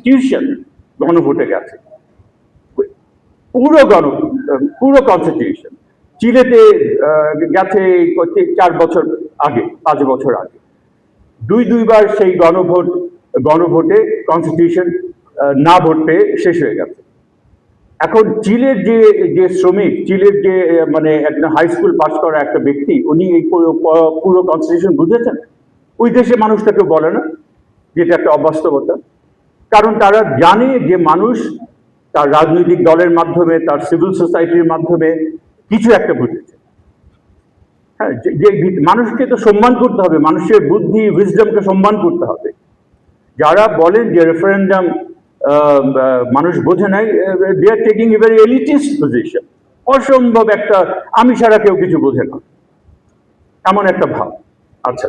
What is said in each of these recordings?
Constitution গণভোটে গেছে, পুরো কনস্টিটিউশন। চিলেতে গেছে 4 বছর আগে, 5 বছর আগে, দুইবার সেই গণভোটে কনস্টিটিউশন না ভোট পেয়ে শেষ হয়ে গেছে। এখন চিলের যে শ্রমিক, চিলের যে মানে একজন হাই স্কুল পাস করা একটা ব্যক্তি, উনি এই পুরো কনস্টিটিউশন বুঝেছেন? ওই দেশে মানুষটাকে বলে না, যেটা একটা অবাস্তবতা। কারণ তারা জানে যে মানুষ তার রাজনৈতিক দলের মাধ্যমে, তার সিভিল সোসাইটির মাধ্যমে কিছু একটা বুঝেছে। হ্যাঁ, যে মানুষকে তো সম্মান করতে হবে, মানুষের বুদ্ধি উইজডমকে সম্মান করতে হবে। যারা বলেন যে রেফারেন্ডাম মানুষ বোঝে নাই, they are taking a very elitist position. অসম্ভব একটা, আমি ছাড়া কেউ কিছু বোঝে না, এমন একটা ভাব। আচ্ছা,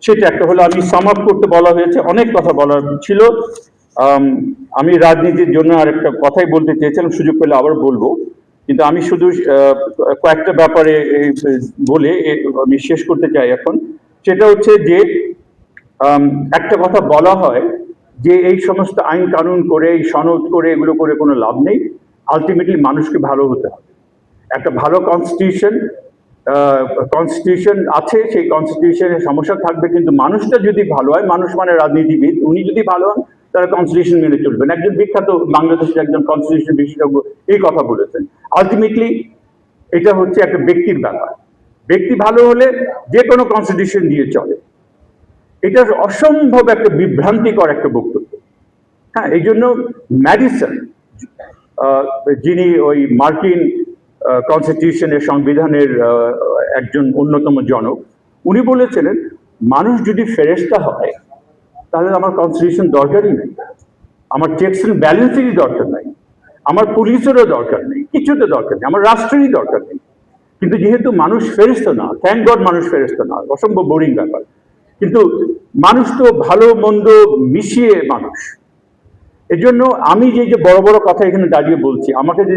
সেটা একটা হলো। আমি সাম আপ করতে বলা হয়েছে, অনেক কথা বলার ছিল। আমি রাজনীতির জন্য আরেকটা কথাই বলতে চেয়েছিলাম, সুযোগ পেলে আবার বলবো, কিন্তু আমি শুধু কয়েকটা ব্যাপারে বলে আমি শেষ করতে চাই এখন। সেটা হচ্ছে যে একটা কথা বলা হয় যে এই সমস্ত আইন কানুন করে, এই সনদ করে, এগুলো করে কোনো লাভ নেই। আলটিমেটলি মানুষকে ভালো হতে হবে। একটা ভালো কনস্টিটিউশন আছে, সেই কনস্টিটিউশনের সমস্যা থাকবে, কিন্তু মানুষটা যদি ভালো হয়, মানুষ মানে রাজনীতিবিদ, উনি যদি ভালো হন, তারা কনস্টিটিউশন মেনে চলবেন। একজন বিখ্যাত বাংলাদেশের একজন কনস্টিটিউশন বিশেষজ্ঞ এই কথা বলেছেন। আলটিমেটলি এটা হচ্ছে একটা ব্যক্তির ব্যাপার। ব্যক্তি ভালো হলে যে কোনো কনস্টিটিউশন দিয়ে চলে। এটা অসম্ভব একটা বিভ্রান্তিকর একটা বক্তব্য। হ্যাঁ, এই জন্য ম্যাডিসন, যিনি ওই মার্কিন কনস্টিটিউশনের, সংবিধানের একজন অন্যতম জনক, উনি বলেছিলেন মানুষ যদি ফেরেশতা হয় তাহলে আমার কনস্টিটিউশন দরকারই নেই, আমার চেকস অ্যান্ড ব্যালেন্সেরই দরকার নাই, আমার পুলিশেরও দরকার নেই, কিছুতে দরকার নেই, আমার রাষ্ট্রেরই দরকার নেই। কিন্তু যেহেতু মানুষ ফেরেশতা না, থ্যাংক গড মানুষ ফেরেশতা না, অসম্ভব বোরিং ব্যাপার, কিন্তু মানুষ তো ভালো মন্দ মিশিয়ে মানুষ। এজন্য আমি যে বড় বড় কথা এখানে দাঁড়িয়ে বলছি, আমাকে যদি